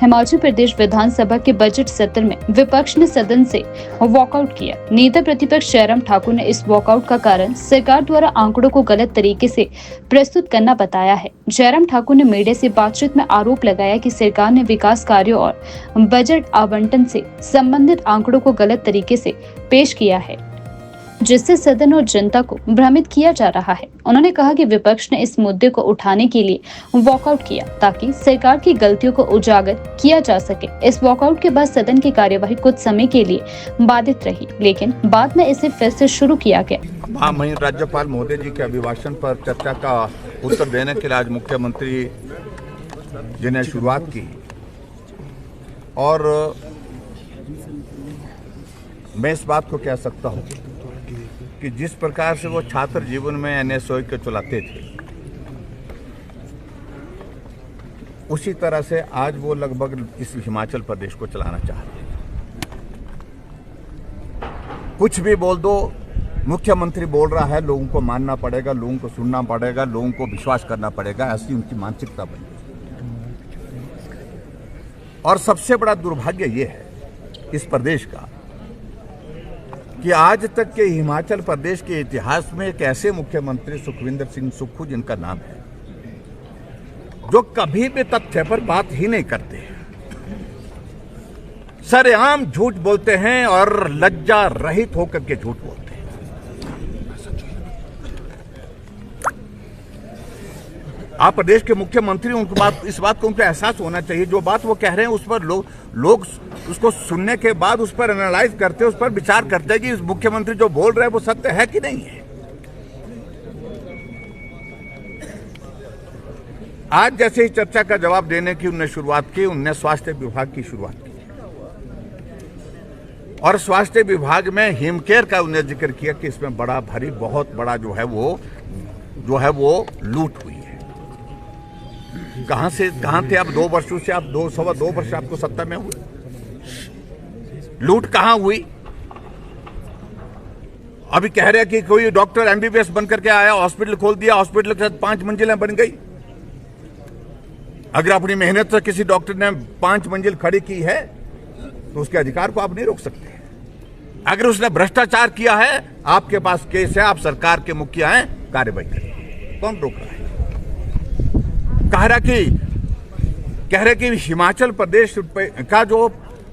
हिमाचल प्रदेश विधानसभा के बजट सत्र में विपक्ष ने सदन से वॉकआउट किया। नेता प्रतिपक्ष जयराम ठाकुर ने इस वॉकआउट का कारण सरकार द्वारा आंकड़ों को गलत तरीके से प्रस्तुत करना बताया है। जयराम ठाकुर ने मीडिया से बातचीत में आरोप लगाया कि सरकार ने विकास कार्यों और बजट आवंटन से संबंधित आंकड़ों को गलत तरीके से पेश किया है, जिससे सदन और जनता को भ्रमित किया जा रहा है। उन्होंने कहा कि विपक्ष ने इस मुद्दे को उठाने के लिए वॉकआउट किया ताकि सरकार की गलतियों को उजागर किया जा सके। इस वॉकआउट के बाद सदन की कार्यवाही कुछ समय के लिए बाधित रही, लेकिन बाद में इसे फिर से शुरू किया गया। वहीं राज्यपाल महोदय जी के अभिभाषण पर चर्चा का उत्तर देने के लिए आज मुख्यमंत्री जी ने शुरुआत की और मैं इस बात को कह सकता हूँ कि जिस प्रकार से वो छात्र जीवन में NSOE के चलाते थे, उसी तरह से आज वो लगभग इस हिमाचल प्रदेश को चलाना चाहते हैं। कुछ भी बोल दो, मुख्यमंत्री बोल रहा है, लोगों को मानना पड़ेगा, लोगों को सुनना पड़ेगा, लोगों को विश्वास करना पड़ेगा, ऐसी उनकी मानसिकता बनी। और सबसे बड़ा दुर्भाग्य ये है इस प्रदेश का कि आज तक के हिमाचल प्रदेश के इतिहास में एक ऐसे मुख्यमंत्री सुखविंदर सिंह सुक्खू, जिनका नाम है, जो कभी भी तथ्य पर बात ही नहीं करते, सरेआम झूठ बोलते हैं और लज्जा रहित होकर के झूठ बोलते हैं। आप प्रदेश के मुख्यमंत्री, इस बात को उनको एहसास होना चाहिए, जो बात वो कह रहे हैं उस पर लोग उसको सुनने के बाद उस पर एनालाइज करते, उस पर विचार करते कि इस मुख्यमंत्री जो बोल रहे हैं वो सत्य है कि नहीं है। आज जैसे ही चर्चा का जवाब देने की उन्होंने शुरुआत की, उन्होंने स्वास्थ्य विभाग की शुरुआत की और स्वास्थ्य विभाग में हिमकेयर का उन्होंने जिक्र किया कि इसमें बड़ा भारी, बहुत बड़ा जो है वो लूट हुई है। कहां थे आप 2 वर्षों से? आप 2 वर्ष आपको सत्ता में हुए, लूट कहां हुई? अभी कह रहे हैं कि कोई डॉक्टर MBBS बनकर के आया, हॉस्पिटल खोल दिया, हॉस्पिटल के साथ 5 मंजिलें बन गई। अगर अपनी मेहनत से किसी डॉक्टर ने 5 मंजिल खड़ी की है तो उसके अधिकार को आप नहीं रोक सकते। अगर उसने भ्रष्टाचार किया है, आपके पास केस है, आप सरकार के मुखिया हैं, कार्रवाई करें, कौन रोक रहा है? कह रहे कि हिमाचल प्रदेश का जो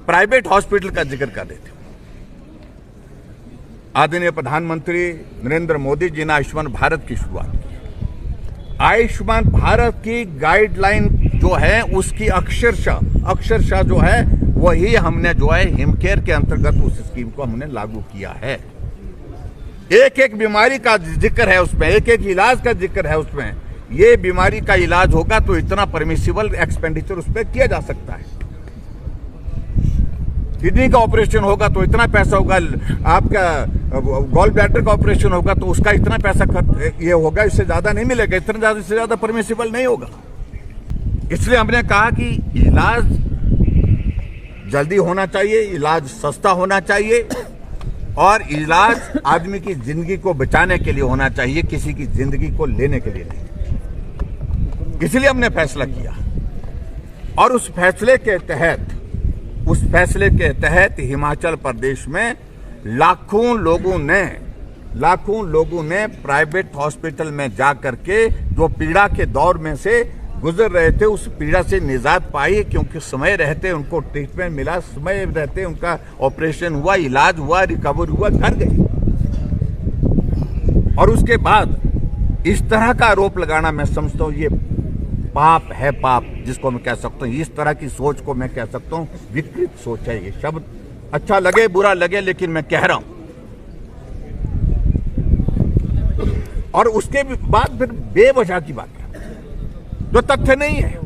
प्राइवेट हॉस्पिटल का जिक्र कर रहे थे। आदरणीय प्रधानमंत्री नरेंद्र मोदी जी ने आयुष्मान भारत की शुरुआत की। आयुष्मान भारत की गाइडलाइन जो है उसकी अक्षरशः जो है वही हमने जो है हिमकेयर के अंतर्गत उस स्कीम को हमने लागू किया है। एक बीमारी का जिक्र है उसमें, एक इलाज का जिक्र है उसमें। ये बीमारी का इलाज होगा तो इतना परमिसिबल एक्सपेंडिचर उस पर किया जा सकता है। किडनी का ऑपरेशन होगा तो इतना पैसा होगा, आपका गॉल ब्लैडर का ऑपरेशन होगा तो उसका इतना पैसा ये होगा, इससे ज्यादा नहीं मिलेगा, इससे ज्यादा परमिसिबल नहीं होगा। इसलिए हमने कहा कि इलाज जल्दी होना चाहिए, इलाज सस्ता होना चाहिए और इलाज आदमी की जिंदगी को बचाने के लिए होना चाहिए, किसी की जिंदगी को लेने के लिए नहीं। इसलिए हमने फैसला किया और उस फैसले के तहत हिमाचल प्रदेश में लाखों लोगों ने प्राइवेट हॉस्पिटल में जा करके जो पीड़ा के दौर में से गुजर रहे थे, उस पीड़ा से निजात पाई, क्योंकि समय रहते उनको ट्रीटमेंट मिला, समय रहते उनका ऑपरेशन हुआ, इलाज हुआ, रिकवर हुआ, घर गए। और उसके बाद इस तरह का आरोप लगाना, मैं समझता हूं ये पाप है, पाप जिसको मैं कह सकता हूं। इस तरह की सोच को मैं कह सकता हूं विकृत सोच है। ये शब्द अच्छा लगे बुरा लगे, लेकिन मैं कह रहा हूं। और उसके बाद फिर बेवजह की बात है जो तथ्य नहीं है,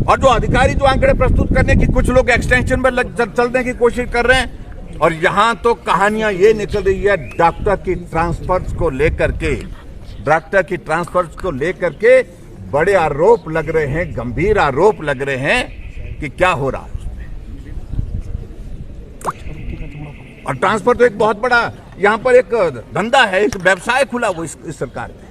और जो अधिकारी जो आंकड़े प्रस्तुत करने की, कुछ लोग एक्सटेंशन पर चलने की कोशिश कर रहे हैं। और यहां तो कहानियां ये निकल रही है डॉक्टर की ट्रांसफर्स को लेकर के बड़े आरोप लग रहे हैं, गंभीर आरोप लग रहे हैं कि क्या हो रहा है उसमें। और ट्रांसफर तो एक बहुत बड़ा यहाँ पर एक धंधा है, एक व्यवसाय खुला वो इस सरकार में।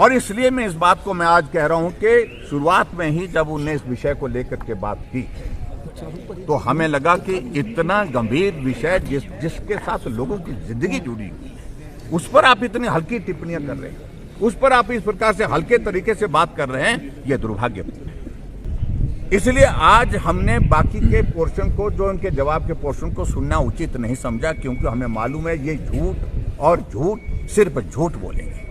और इसलिए मैं इस बात को मैं आज कह रहा हूं कि शुरुआत में ही जब उन्होंने इस विषय को लेकर के बात की तो हमें लगा कि इतना गंभीर विषय जिसके साथ लोगों की जिंदगी जुड़ी हुई उस पर आप इतनी हल्की टिप्पणियां कर रहे हैं, उस पर आप इस प्रकार से हल्के तरीके से बात कर रहे हैं, यह दुर्भाग्यपूर्ण है। इसलिए आज हमने बाकी के पोर्शन को, जो उनके जवाब के पोर्शन को सुनना उचित नहीं समझा, क्योंकि हमें मालूम है ये झूठ और झूठ सिर्फ झूठ बोलेंगे।